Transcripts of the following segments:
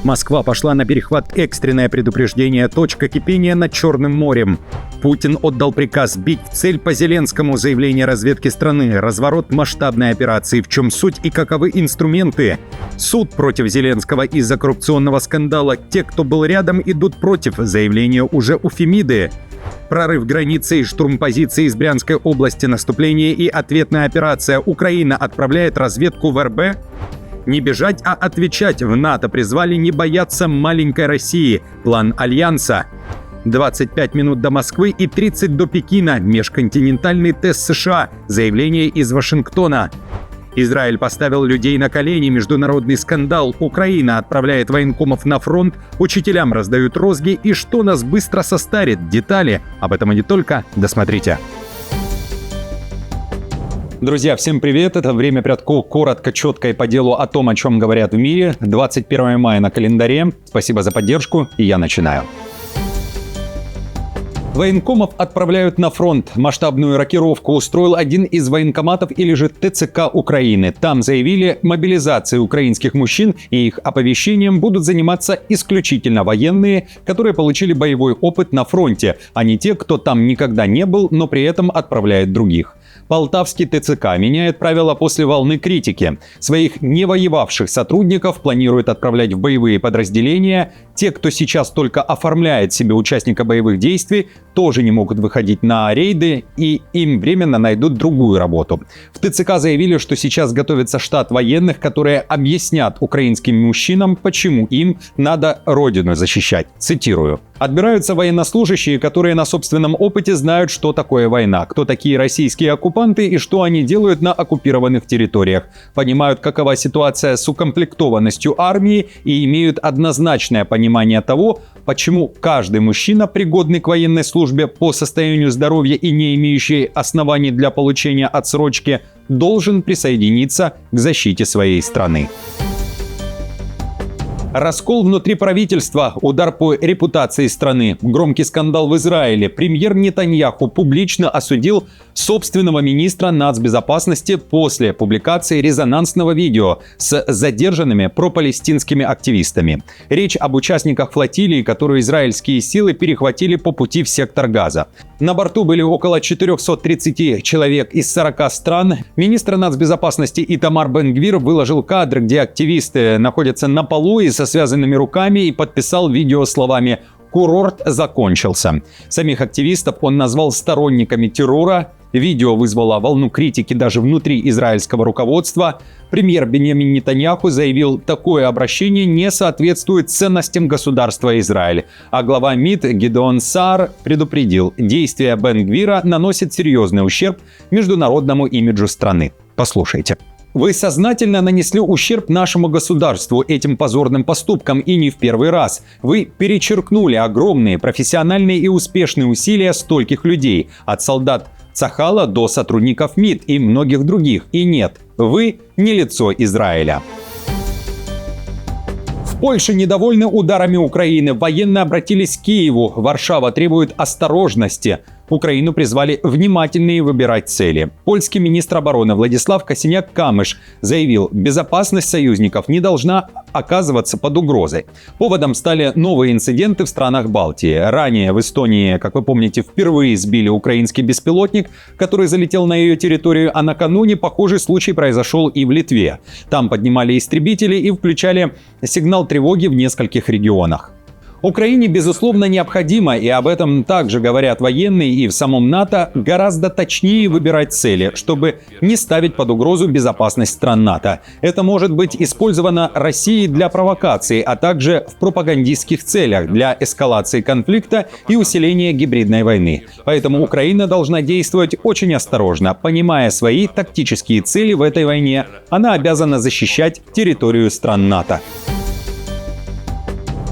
Москва пошла на перехват. Экстренное предупреждение. Точка кипения над Черным морем. Путин отдал приказ бить в цель по Зеленскому. Заявление разведки страны. Разворот масштабной операции. В чем суть и каковы инструменты? Суд против Зеленского из-за коррупционного скандала. Те, кто был рядом, идут против. Заявление уже у Фемиды. Прорыв границы и штурм позиций из Брянской области. Наступление и ответная операция. Украина отправляет разведку в РБ. Не бежать, а отвечать. В НАТО призвали не бояться маленькой России. План Альянса. 25 минут до Москвы и 30 до Пекина. Межконтинентальный тест США. Заявление из Вашингтона. Израиль поставил людей на колени. Международный скандал. Украина отправляет военкомов на фронт. Учителям раздают розги. И что нас быстро состарит? Детали. Об этом и не только. Досмотрите. Друзья, всем привет! Это «Время прядку» коротко, четко и по делу о том, о чем говорят в мире. 21 мая на календаре. Спасибо за поддержку, и я начинаю. Военкомов отправляют на фронт. Масштабную рокировку устроил один из военкоматов или же ТЦК Украины. Там заявили, мобилизацией украинских мужчин и их оповещением будут заниматься исключительно военные, которые получили боевой опыт на фронте, а не те, кто там никогда не был, но при этом отправляет других. Полтавский ТЦК меняет правила после волны критики. Своих не воевавших сотрудников планирует отправлять в боевые подразделения. Те, кто сейчас только оформляет себе участника боевых действий, тоже не могут выходить на рейды, и им временно найдут другую работу. В ТЦК заявили, что сейчас готовится штат военных, которые объяснят украинским мужчинам, почему им надо родину защищать. Цитирую. «Отбираются военнослужащие, которые на собственном опыте знают, что такое война, кто такие российские оккупанты и что они делают на оккупированных территориях, понимают, какова ситуация с укомплектованностью армии и имеют однозначное понимание того, почему каждый мужчина, пригодный к военной службе по состоянию здоровья и не имеющий оснований для получения отсрочки, должен присоединиться к защите своей страны». Раскол внутри правительства, удар по репутации страны, громкий скандал в Израиле. Премьер Нетаньяху публично осудил собственного министра нацбезопасности после публикации резонансного видео с задержанными пропалестинскими активистами. Речь об участниках флотилии, которую израильские силы перехватили по пути в сектор Газа. На борту были около 430 человек из 40 стран. Министр нацбезопасности Итамар Бен-Гвир выложил кадры, где активисты находятся на полу и со связанными руками, и подписал видео словами «Курорт закончился». Самих активистов он назвал сторонниками террора. Видео вызвало волну критики даже внутри израильского руководства. Премьер Биньямин Нетаньяху заявил, такое обращение не соответствует ценностям государства Израиль. А глава МИД Гидеон Саар предупредил, действия Бен-Гвира наносят серьезный ущерб международному имиджу страны. Послушайте. Вы сознательно нанесли ущерб нашему государству этим позорным поступком, и не в первый раз. Вы перечеркнули огромные профессиональные и успешные усилия стольких людей, от солдат Цахала до сотрудников МИД и многих других. И нет, вы не лицо Израиля. В Польше недовольны ударами Украины. Военные обратились к Киеву. Варшава требует осторожности. Украину призвали внимательнее выбирать цели. Польский министр обороны Владислав Косиняк-Камыш заявил, безопасность союзников не должна оказываться под угрозой. Поводом стали новые инциденты в странах Балтии. Ранее в Эстонии, как вы помните, впервые сбили украинский беспилотник, который залетел на ее территорию, а накануне похожий случай произошел и в Литве. Там поднимали истребители и включали сигнал тревоги в нескольких регионах. Украине, безусловно, необходимо, и об этом также говорят военные и в самом НАТО, гораздо точнее выбирать цели, чтобы не ставить под угрозу безопасность стран НАТО. Это может быть использовано Россией для провокации, а также в пропагандистских целях для эскалации конфликта и усиления гибридной войны. Поэтому Украина должна действовать очень осторожно, понимая свои тактические цели в этой войне. Она обязана защищать территорию стран НАТО.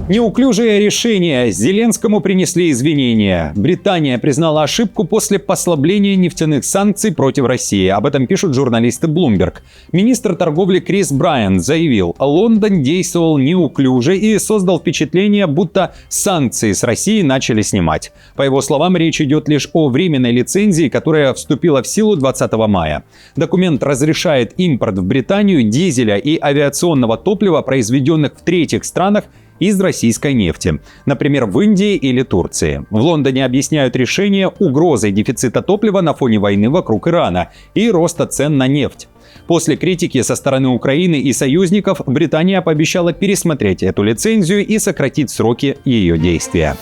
Неуклюжее решение. Зеленскому принесли извинения. Британия признала ошибку после послабления нефтяных санкций против России. Об этом пишут журналисты Bloomberg. Министр торговли Крис Брайан заявил, Лондон действовал неуклюже и создал впечатление, будто санкции с России начали снимать. По его словам, речь идет лишь о временной лицензии, которая вступила в силу 20 мая. Документ разрешает импорт в Британию дизеля и авиационного топлива, произведенных в третьих странах, из российской нефти, например, в Индии или Турции. В Лондоне объясняют решение угрозой дефицита топлива на фоне войны вокруг Ирана и роста цен на нефть. После критики со стороны Украины и союзников Британия пообещала пересмотреть эту лицензию и сократить сроки ее действия.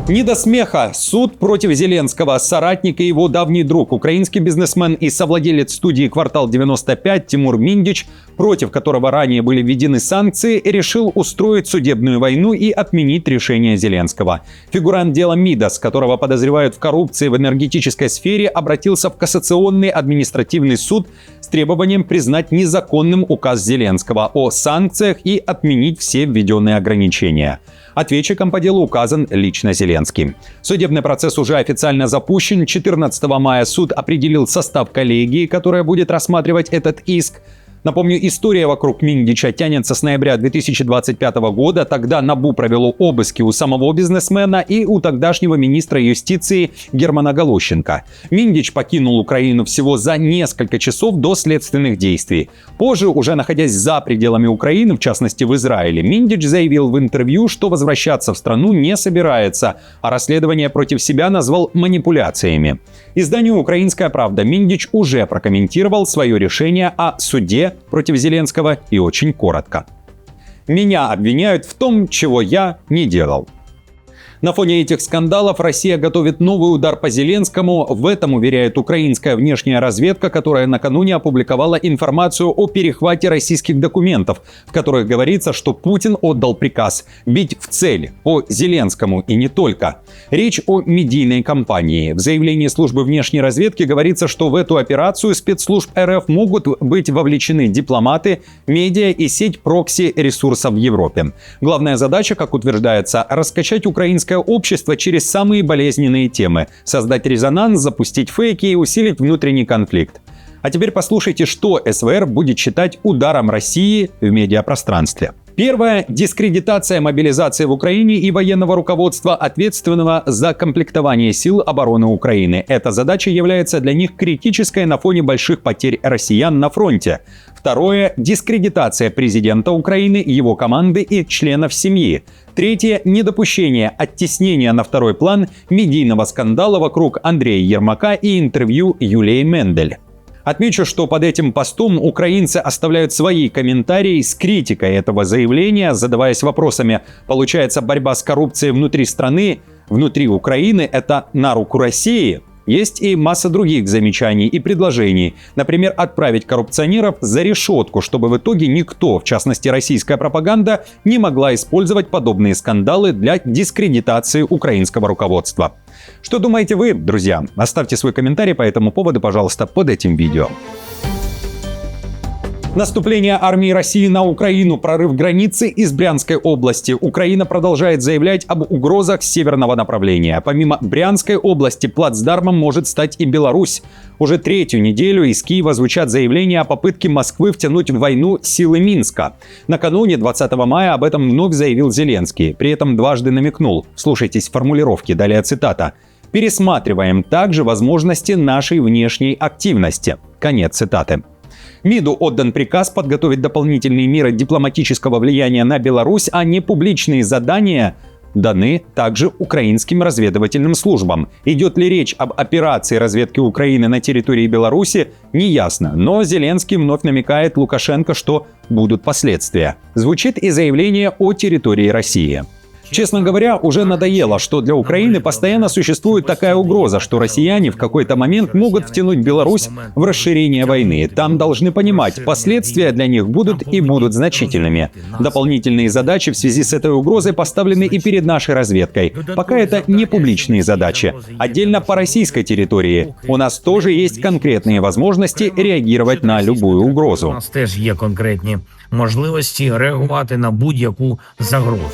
Не до смеха. Суд против Зеленского. Соратник и его давний друг, украинский бизнесмен и совладелец студии «Квартал 95» Тимур Миндич, против которого ранее были введены санкции, решил устроить судебную войну и отменить решение Зеленского. Фигурант дела Мидас, которого подозревают в коррупции в энергетической сфере, обратился в Кассационный административный суд с требованием признать незаконным указ Зеленского о санкциях и отменить все введенные ограничения. Ответчиком по делу указан лично Зеленский. Судебный процесс уже официально запущен. 14 мая суд определил состав коллегии, которая будет рассматривать этот иск. Напомню, история вокруг Миндича тянется с ноября 2025 года. Тогда НАБУ провело обыски у самого бизнесмена и у тогдашнего министра юстиции Германа Галущенко. Миндич покинул Украину всего за несколько часов до следственных действий. Позже, уже находясь за пределами Украины, в частности в Израиле, Миндич заявил в интервью, что возвращаться в страну не собирается, а расследование против себя назвал манипуляциями. Изданию «Украинская правда» Миндич уже прокомментировал свое решение о суде против Зеленского и очень коротко. «Меня обвиняют в том, чего я не делал». На фоне этих скандалов Россия готовит новый удар по Зеленскому. В этом уверяет украинская внешняя разведка, которая накануне опубликовала информацию о перехвате российских документов, в которых говорится, что Путин отдал приказ бить в цель по Зеленскому и не только. Речь о медийной кампании. В заявлении службы внешней разведки говорится, что в эту операцию спецслужб РФ могут быть вовлечены дипломаты, медиа и сеть прокси-ресурсов в Европе. Главная задача, как утверждается, раскачать украинское общество через самые болезненные темы, создать резонанс, запустить фейки и усилить внутренний конфликт. А теперь послушайте, что СВР будет считать ударом России в медиапространстве. Первое – дискредитация мобилизации в Украине и военного руководства, ответственного за комплектование сил обороны Украины. Эта задача является для них критической на фоне больших потерь россиян на фронте. Второе – дискредитация президента Украины, его команды и членов семьи. Третье – недопущение оттеснения на второй план медийного скандала вокруг Андрея Ермака и интервью Юлии Мендель. Отмечу, что под этим постом украинцы оставляют свои комментарии с критикой этого заявления, задаваясь вопросами: получается, борьба с коррупцией внутри страны, внутри Украины – это на руку России? Есть и масса других замечаний и предложений. Например, отправить коррупционеров за решетку, чтобы в итоге никто, в частности российская пропаганда, не могла использовать подобные скандалы для дискредитации украинского руководства. Что думаете вы, друзья? Оставьте свой комментарий по этому поводу, пожалуйста, под этим видео. Наступление армии России на Украину, прорыв границы из Брянской области. Украина продолжает заявлять об угрозах с северного направления. Помимо Брянской области, плацдармом может стать и Беларусь. Уже третью неделю из Киева звучат заявления о попытке Москвы втянуть в войну силы Минска. Накануне, 20 мая, об этом вновь заявил Зеленский. При этом дважды намекнул. Слушайтесь формулировки, далее цитата. «Пересматриваем также возможности нашей внешней активности». Конец цитаты. МИДу отдан приказ подготовить дополнительные меры дипломатического влияния на Беларусь, а не публичные задания даны также украинским разведывательным службам. Идет ли речь об операции разведки Украины на территории Беларуси, неясно, но Зеленский вновь намекает Лукашенко, что будут последствия. Звучит и заявление о территории России. Честно говоря, уже надоело, что для Украины постоянно существует такая угроза, что россияне в какой-то момент могут втянуть Беларусь в расширение войны. Там должны понимать, последствия для них будут и будут значительными. Дополнительные задачи в связи с этой угрозой поставлены и перед нашей разведкой. Пока это не публичные задачи. Отдельно по российской территории у нас тоже есть конкретные возможности реагировать на любую У угрозу. нас теж є конкретні можливості реагувати на будь-яку загрозу.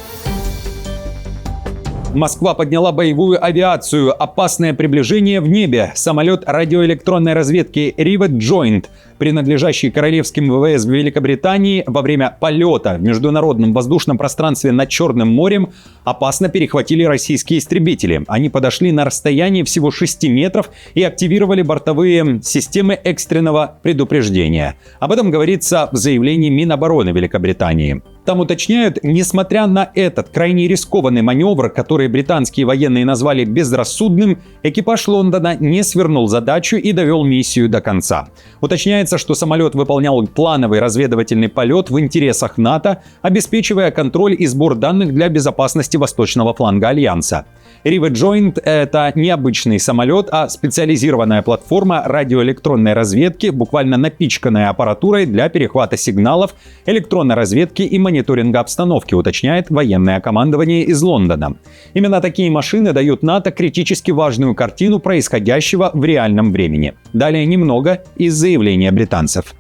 Москва подняла боевую авиацию. Опасное приближение в небе. Самолет радиоэлектронной разведки Rivet Joint, принадлежащий королевским ВВС в Великобритании, во время полета в международном воздушном пространстве над Черным морем опасно перехватили российские истребители. Они подошли на расстояние всего 6 метров и активировали бортовые системы экстренного предупреждения. Об этом говорится в заявлении Минобороны Великобритании. Там уточняют, несмотря на этот крайне рискованный маневр, который британские военные назвали безрассудным, экипаж Лондона не свернул задачу и довел миссию до конца. Уточняется, что самолет выполнял плановый разведывательный полет в интересах НАТО, обеспечивая контроль и сбор данных для безопасности восточного фланга Альянса. Rivet Joint — это необычный самолет, а специализированная платформа радиоэлектронной разведки, буквально напичканная аппаратурой для перехвата сигналов, электронной разведки и мониторинга обстановки, уточняет военное командование из Лондона. Именно такие машины дают НАТО критически важную картину происходящего в реальном времени. Далее немного из заявления британцев.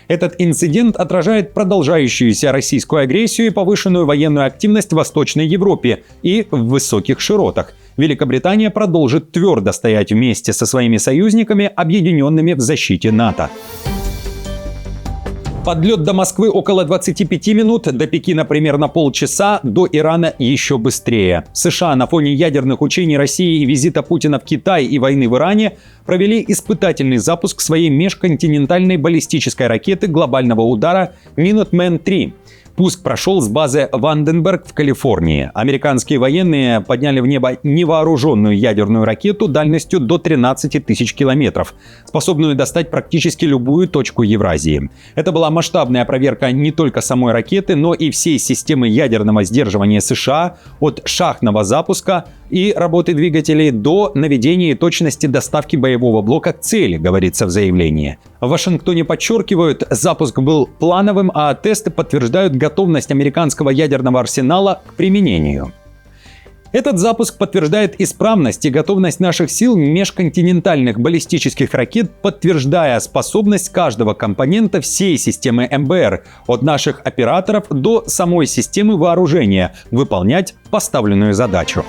Этот инцидент отражает продолжающуюся российскую агрессию и повышенную военную активность в Восточной Европе и в высоких широтах. Великобритания продолжит твердо стоять вместе со своими союзниками, объединенными в защите НАТО. Подлет до Москвы около 25 минут, до Пекина примерно полчаса, до Ирана еще быстрее. США на фоне ядерных учений России и визита Путина в Китай и войны в Иране провели испытательный запуск своей межконтинентальной баллистической ракеты глобального удара Minuteman-III. Пуск прошел с базы Ванденберг в Калифорнии. Американские военные подняли в небо невооруженную ядерную ракету дальностью до 13 тысяч километров, способную достать практически любую точку Евразии. Это была масштабная проверка не только самой ракеты, но и всей системы ядерного сдерживания США, от шахтного запуска и работы двигателей до наведения и точности доставки боевого блока к цели, говорится в заявлении. В Вашингтоне подчеркивают, запуск был плановым, а тесты подтверждают готовность американского ядерного арсенала к применению. Этот запуск подтверждает исправность и готовность наших сил межконтинентальных баллистических ракет, подтверждая способность каждого компонента всей системы МБР, от наших операторов до самой системы вооружения, выполнять поставленную задачу.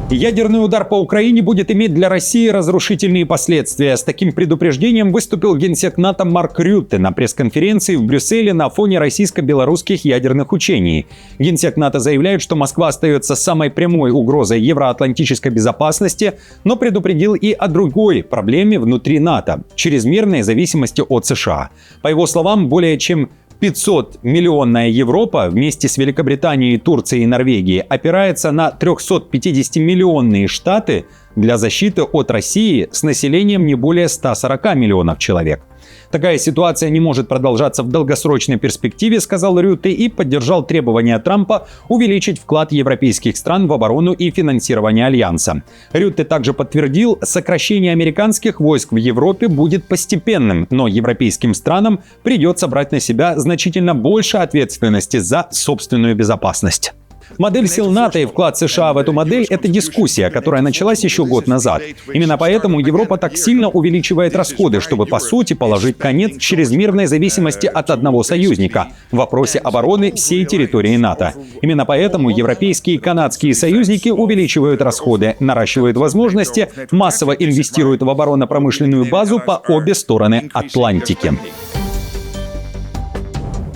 Ядерный удар по Украине будет иметь для России разрушительные последствия. С таким предупреждением выступил генсек НАТО Марк Рютте на пресс-конференции в Брюсселе на фоне российско-белорусских ядерных учений. Генсек НАТО заявляет, что Москва остается самой прямой угрозой евроатлантической безопасности, но предупредил и о другой проблеме внутри НАТО – чрезмерной зависимости от США. По его словам, более чем 500-миллионная Европа вместе с Великобританией, Турцией и Норвегией опирается на 350-миллионные штаты для защиты от России с населением не более 140 миллионов человек. Такая ситуация не может продолжаться в долгосрочной перспективе, сказал Рютте, и поддержал требования Трампа увеличить вклад европейских стран в оборону и финансирование Альянса. Рютте также подтвердил, сокращение американских войск в Европе будет постепенным, но европейским странам придется брать на себя значительно больше ответственности за собственную безопасность. Модель сил НАТО и вклад США в эту модель – это дискуссия, которая началась еще год назад. Именно поэтому Европа так сильно увеличивает расходы, чтобы по сути положить конец чрезмерной зависимости от одного союзника в вопросе обороны всей территории НАТО. Именно поэтому европейские и канадские союзники увеличивают расходы, наращивают возможности, массово инвестируют в оборонно-промышленную базу по обе стороны Атлантики.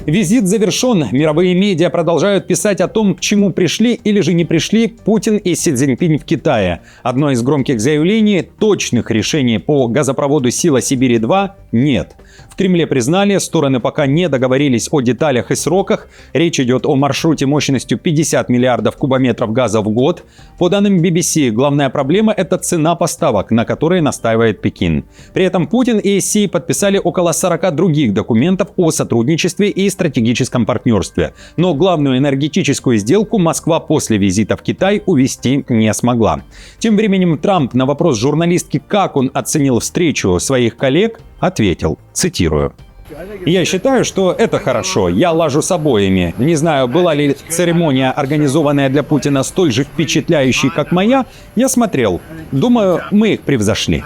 Визит завершен. Мировые медиа продолжают писать о том, к чему пришли или же не пришли Путин и Си Цзиньпинь в Китае. Одно из громких заявлений – точных решений по газопроводу «Сила-Сибири-2» нет. В Кремле признали, стороны пока не договорились о деталях и сроках. Речь идет о маршруте мощностью 50 миллиардов кубометров газа в год. По данным BBC, главная проблема – это цена поставок, на которой настаивает Пекин. При этом Путин и Си подписали около 40 других документов о сотрудничестве и стратегическом партнерстве. Но главную энергетическую сделку Москва после визита в Китай увести не смогла. Тем временем Трамп на вопрос журналистки, как он оценил встречу своих коллег, ответил, цитирую: «Я считаю, что это хорошо. Я лажу с обоими. Не знаю, была ли церемония, организованная для Путина, столь же впечатляющей, как моя. Я смотрел. Думаю, мы их превзошли».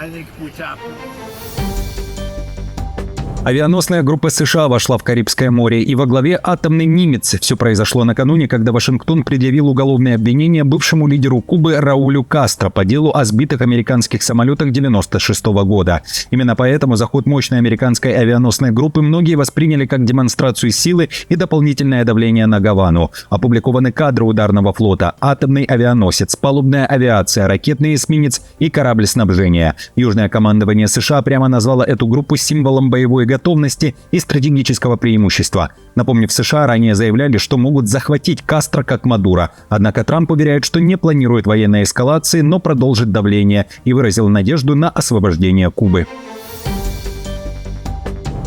Авианосная группа США вошла в Карибское море, и во главе атомный немец. Все произошло накануне, когда Вашингтон предъявил уголовное обвинение бывшему лидеру Кубы Раулю Кастро по делу о сбитых американских самолетах 1996 года. Именно поэтому заход мощной американской авианосной группы многие восприняли как демонстрацию силы и дополнительное давление на Гавану. Опубликованы кадры ударного флота, атомный авианосец, палубная авиация, ракетный эсминец и корабль снабжения. Южное командование США прямо назвало эту группу символом боевой готовности и стратегического преимущества. Напомню, в США ранее заявляли, что могут захватить Кастро как Мадуро. Однако Трамп уверяет, что не планирует военной эскалации, но продолжит давление, и выразил надежду на освобождение Кубы.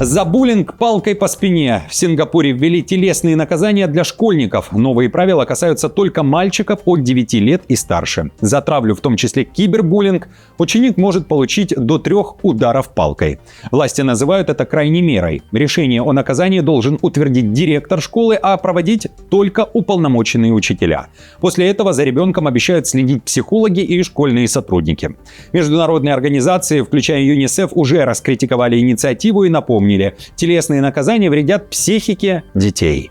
За буллинг палкой по спине. В Сингапуре ввели телесные наказания для школьников. Новые правила касаются только мальчиков от 9 лет и старше. За травлю, в том числе кибербуллинг, ученик может получить до 3 ударов палкой. Власти называют это крайней мерой. Решение о наказании должен утвердить директор школы, а проводить только уполномоченные учителя. После этого за ребенком обещают следить психологи и школьные сотрудники. Международные организации, включая ЮНИСЕФ, уже раскритиковали инициативу и напомнили: телесные наказания вредят психике детей.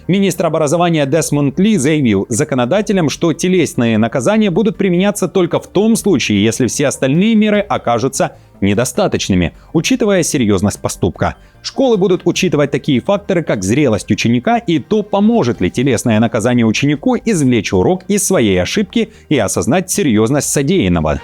Министр образования Десмонд Ли заявил законодателям, что телесные наказания будут применяться только в том случае, если все остальные меры окажутся недостаточными, учитывая серьезность поступка. Школы будут учитывать такие факторы, как зрелость ученика и то, поможет ли телесное наказание ученику извлечь урок из своей ошибки и осознать серьезность содеянного.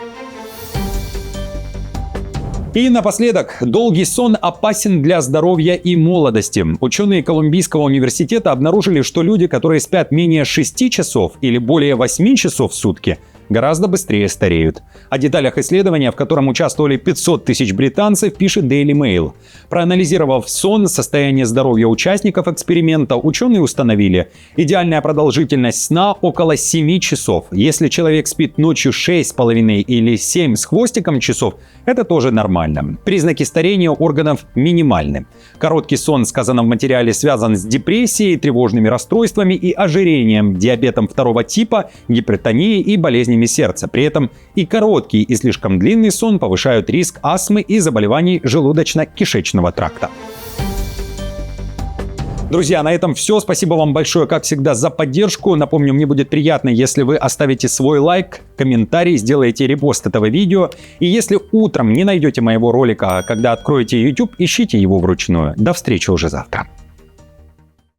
И напоследок, долгий сон опасен для здоровья и молодости. Ученые Колумбийского университета обнаружили, что люди, которые спят менее 6 часов или более 8 часов в сутки, гораздо быстрее стареют. О деталях исследования, в котором участвовали 500 тысяч британцев, пишет Daily Mail. Проанализировав сон, состояние здоровья участников эксперимента, ученые установили: идеальная продолжительность сна около 7 часов. Если человек спит ночью 6,5 или 7 с хвостиком часов, это тоже нормально. Признаки старения органов минимальны. Короткий сон, сказано в материале, связан с депрессией, тревожными расстройствами и ожирением, диабетом 2 типа, гипертонией и болезнями сердца. При этом и короткий, и слишком длинный сон повышают риск астмы и заболеваний желудочно-кишечного тракта. Друзья, на этом все. Спасибо вам большое, как всегда, за поддержку. Напомню, мне будет приятно, если вы оставите свой лайк, комментарий, сделаете репост этого видео. И если утром не найдете моего ролика, когда откроете YouTube, ищите его вручную. До встречи уже завтра.